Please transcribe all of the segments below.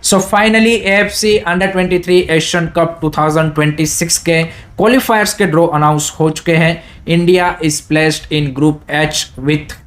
So finally AFC under 23 Asian cup 2026 के क्वालिफायर्स के draw announce हो चुके हैं। India is placed in group H with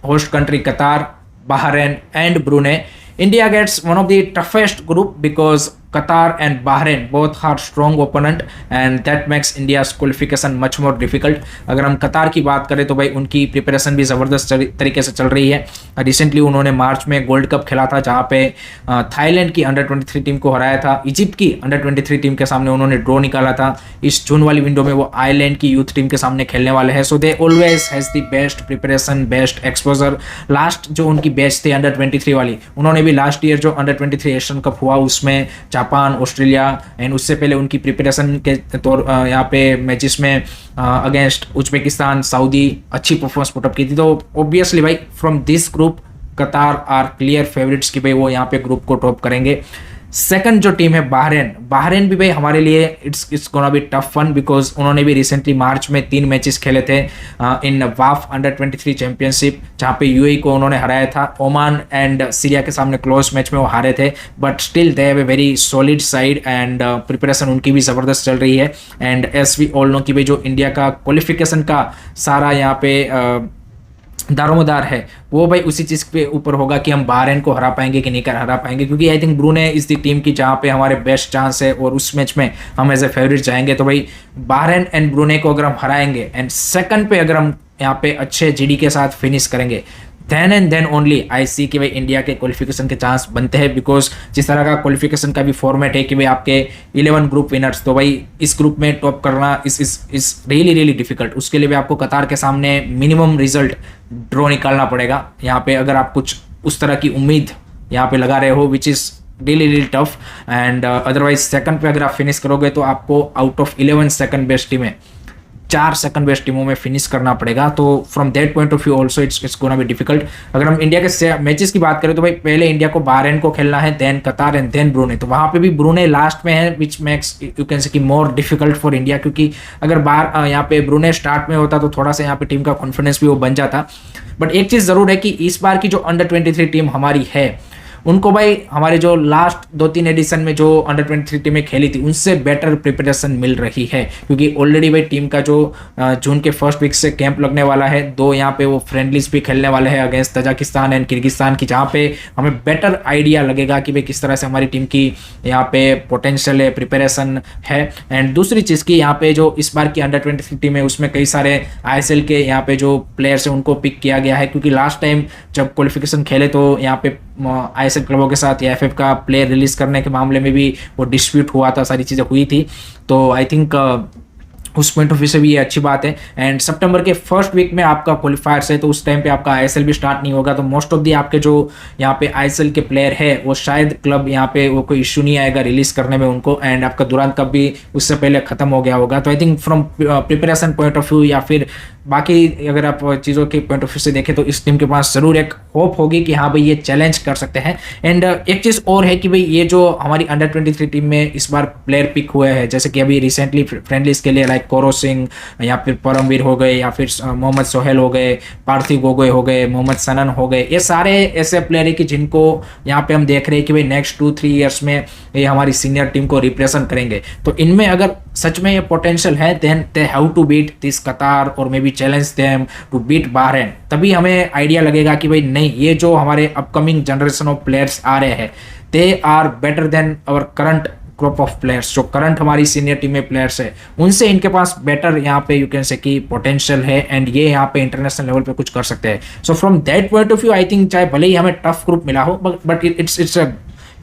host country कतार, Bahrain and Brunei. India gets one of the toughest group because Qatar and Bahrain both are strong opponent and that makes India's qualification much more difficult. अगर हम कतार की बात करें तो भाई उनकी प्रिपरेशन भी ज़बरदस्त तरीके से चल रही है। रिसेंटली उन्होंने मार्च में गोल्ड कप खेला था जहाँ पे थाईलैंड की अंडर 23 टीम को हराया था। इजिप्ट की अंडर 23 टीम के सामने उन्होंने ड्रॉ निकाला था। इस जून वाली विंडो में वो आयरलैंड की यूथ टीम के सामने खेलने वाले हैं। So they always has the best preparation, best exposure. Last जो उनकी बैच थी अंडर 23 वाली, उन्होंने भी लास्ट ईयर जो अंडर 23 एशियन कप हुआ उसमें जापान, ऑस्ट्रेलिया एंड उससे पहले उनकी प्रिपरेशन के तौर यहाँ पे मैचेस में अगेंस्ट उज्बेकिस्तान, सऊदी अच्छी परफॉर्मेंस पुटअप की थी। तो ऑब्वियसली भाई फ्रॉम दिस ग्रुप कतार आर क्लियर फेवरेट्स कि भाई वो यहाँ पे ग्रुप को टॉप करेंगे। सेकंड जो टीम है बहरेन भी भाई हमारे लिए it's gonna be tough one because उन्होंने भी रिसेंटली मार्च में 3 मैचेस खेले थे इन वाफ अंडर 23 चैंपियनशिप जहाँ पे यूएई को उन्होंने हराया था। ओमान एंड सीरिया के सामने क्लोज मैच में वो हारे थे but still they have a very solid side and preparation उनकी भी ज़बरदस्त चल रही है। And as we all know कि भाई जो इंडिया का क्वालिफिकेशन का सारा यहाँ पे दारोमदार है वो भाई उसी चीज़ पे ऊपर होगा कि हम बहरेन को हरा पाएंगे कि नहीं हरा पाएंगे, क्योंकि I think ब्रूने is the team की जहाँ पे हमारे बेस्ट चांस है और उस मैच में हम एज ए फेवरेट जाएंगे। तो भाई बहरेन एंड ब्रूने को अगर हम हराएंगे एंड सेकंड पे अगर हम यहाँ पे अच्छे जीडी के साथ फिनिश करेंगे then and then only I see कि भाई इंडिया के क्वालिफिकेशन के चांस बनते हैं। बिकॉज जिस तरह का क्वालिफिकेशन का भी फॉर्मेट है कि भाई आपके 11 ग्रुप विनर्स, तो भाई इस ग्रुप में टॉप करना इस रियली डिफिकल्ट। उसके लिए भी आपको कतार के सामने मिनिमम रिजल्ट ड्रॉ निकालना पड़ेगा यहाँ पे अगर आप कुछ उस तरह की उम्मीद यहाँ पे लगा रहे हो which is really tough. And otherwise second पे अगर आप फिनिश करोगे तो आपको आउट ऑफ 11 सेकंड बेस्ट टीमें 4 सेकंड बेस्ट टीमों में फिनिश करना पड़ेगा। तो from that point of view also it's gonna be difficult. अगर हम इंडिया के मैचेस की बात करें तो भाई पहले इंडिया को बहरेन को खेलना है, देन कतार एंड देन ब्रूने। तो वहाँ पे भी ब्रूने लास्ट में है which makes you can say कि मोर डिफिकल्ट फॉर इंडिया, क्योंकि अगर यहाँ पे ब्रूने स्टार्ट में होता तो थोड़ा सा यहाँ पे टीम का कॉन्फिडेंस भी वो बन जाता। बट एक चीज़ ज़रूर है कि इस बार की जो अंडर 23 टीम हमारी है उनको भाई हमारे जो लास्ट 2-3 एडिशन में जो अंडर 23 टीमें खेली थी उनसे बेटर प्रिपरेशन मिल रही है, क्योंकि ऑलरेडी भाई टीम का जो जून के फर्स्ट वीक से कैंप लगने वाला है। 2 यहाँ पे वो फ्रेंडलीज भी खेलने वाले हैं अगेंस्ट तजाकिस्तान एंड किर्गिस्तान की, जहाँ पे हमें बेटर आइडिया लगेगा कि भाई किस तरह से हमारी टीम की यहाँ पे पोटेंशियल है, प्रिपरेशन है। एंड दूसरी चीज़ की यहाँ पे जो इस बार की अंडर 23 टीम है उसमें कई सारे ISL के यहाँ पे जो प्लेयर्स हैं उनको पिक किया गया है, क्योंकि लास्ट टाइम जब क्वालिफिकेशन खेले तो यहाँ पे ISL क्लबों के साथ या FF का प्लेयर रिलीज करने के मामले में भी वो डिस्प्यूट हुआ था, सारी चीज़ें हुई थी। तो आई थिंक उस पॉइंट ऑफ व्यू से भी ये अच्छी बात है। एंड सितंबर के फर्स्ट वीक में आपका क्वालिफायर्स है तो उस टाइम पे आपका ISL भी स्टार्ट नहीं होगा, तो मोस्ट ऑफ दी आपके जो यहाँ पे ISL के प्लेयर है वो शायद क्लब यहाँ पे वो कोई इशू नहीं आएगा रिलीज करने में उनको। एंड आपका दुरान कप भी उससे पहले खत्म हो गया होगा। तो I think from preparation point of view या फिर बाकी अगर आप चीज़ों के पॉइंट ऑफ व्यू से देखें तो इस टीम के पास ज़रूर एक होप होगी कि हाँ भाई ये चैलेंज कर सकते हैं। एंड एक चीज़ और है कि भाई ये जो हमारी अंडर 23 टीम में इस बार प्लेयर पिक हुए हैं, जैसे कि अभी रिसेंटली फ्रेंडलीज के लिए लाइक कोरो सिंह या फिर परमवीर हो गए या फिर मोहम्मद सोहेल हो गए, पार्थिव गोगोई हो गए, मोहम्मद सनन हो गए, ये सारे ऐसे प्लेयर हैं कि जिनको यहाँ पे हम देख रहे हैं कि भाई नेक्स्ट 2-3 ईयर्स में ये हमारी सीनियर टीम को रिप्रेजेंट करेंगे। तो इनमें अगर सच में ये पोटेंशियल है then they have to beat this Qatar और may be challenge them to beat Bahrain. तभी हमें आइडिया लगेगा कि भाई नहीं, ये जो हमारे अपकमिंग जनरेशन ऑफ प्लेयर्स आ रहे हैं they are better than our current group of players. जो करंट हमारी सीनियर टीम में प्लेयर्स है उनसे इनके पास बेटर यहाँ पे यू कैन से कि पोटेंशियल है एंड ये यहाँ पे इंटरनेशनल लेवल पे कुछ कर सकते हैं। सो from that point of view I think चाहे भले ही हमें टफ ग्रुप मिला हो but it's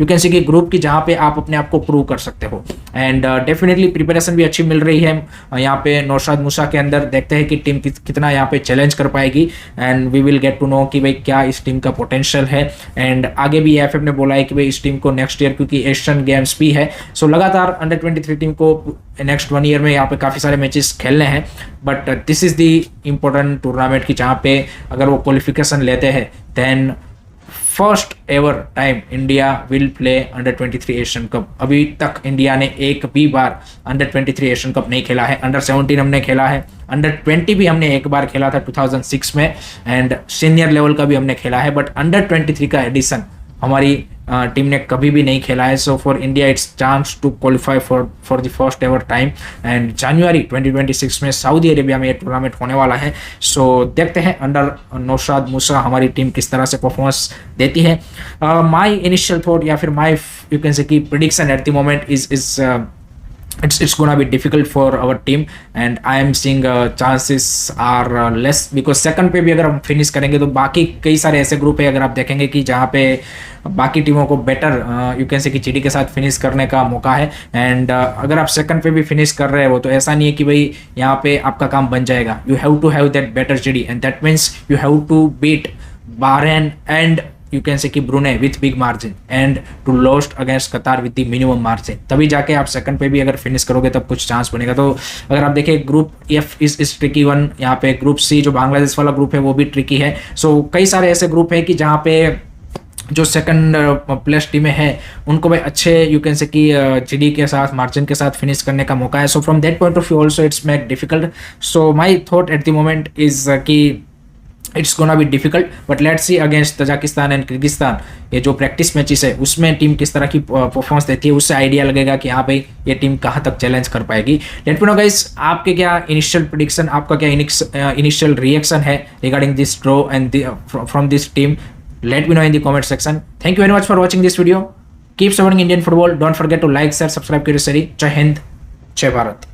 you can see कि ग्रुप की जहाँ पे आप अपने आप को प्रूव कर सकते हो। एंड डेफिनेटली प्रिपरेशन भी अच्छी मिल रही है यहाँ पे नौशाद मूसा के अंदर। देखते हैं कि टीम कितना यहाँ पे चैलेंज कर पाएगी and we will get to know कि भाई क्या इस टीम का पोटेंशियल है। एंड आगे भी AFF ने बोला है कि भाई इस टीम को नेक्स्ट ईयर, क्योंकि एशियन गेम्स भी है, सो लगातार अंडर 23 टीम को नेक्स्ट 1 ईयर में यहाँ पे काफ़ी सारे मैचेस खेलने हैं। But this is the important tournament की जहाँ पे अगर वो क्वालिफिकेशन लेते हैं then first ever time India will play under 23 Asian Cup. अभी तक इंडिया ने एक भी बार अंडर 23 एशियन कप नहीं खेला है। अंडर 17 हमने खेला है, अंडर 20 भी हमने एक बार खेला था 2006 में एंड सीनियर लेवल का भी हमने खेला है, बट अंडर 23 का एडिशन हमारी टीम ने कभी भी नहीं खेला है. So for India it's chance to qualify for the first ever time. And जनवरी 2026 में सऊदी अरेबिया में ये टूर्नामेंट होने वाला है. सो देखते हैं अंडर नौशाद मूसा हमारी टीम किस तरह से परफॉर्मेंस देती है. माई इनिशियल थॉट या फिर माई यू कैन से की prediction eight the moment is it's gonna be difficult for our team and I am seeing chances are less because second पे भी अगर हम फिनिश करेंगे तो बाकी कई सारे ऐसे ग्रुप है अगर आप देखेंगे कि जहाँ पे बाकी टीमों को बेटर यू कैन से कि चिली के साथ फिनिश करने का मौका है. एंड अगर आप सेकंड पे भी फिनिश कर रहे हो तो ऐसा नहीं है कि भाई यहाँ पे आपका काम बन जाएगा. You have to have that better chilly and that means you have to beat Bahrain and you can say कि Brunei with big margin and to lost against Qatar with the minimum margin. तभी जाके आप second पे भी अगर finish करोगे तब कुछ चांस बनेगा. तो अगर आप देखें ग्रुप एफ इस ट्रिकी वन. यहाँ पे ग्रुप सी जो बांग्लादेश वाला ग्रुप है वो भी ट्रिकी है. सो कई सारे ऐसे ग्रुप है कि जहाँ पे जो सेकंड प्लेस टीमें हैं उनको भी अच्छे यू कैन से कि चिली के साथ मार्जिन के साथ फिनिश करने का मौका है. So from that point of view also it's make difficult. So my thought at the moment is कि it's gonna be difficult but let's see against Tajikistan and Kyrgyzstan ये जो प्रैक्टिस मैचेस है उसमें team किस तरह की performance देती है. उससे आइडिया लगेगा कि हाँ भाई ये टीम कहाँ तक चैलेंज कर पाएगी. लेट मी नो गाइस आपके क्या इनिशियल प्रेडिक्शन, आपका क्या इनिशियल रिएक्शन है regarding this draw and from this team. Let me know in the comment section. Thank you very much for watching this video. Keep supporting Indian football. Don't forget to like share subscribe करिए. जय हिंद, जय भारत.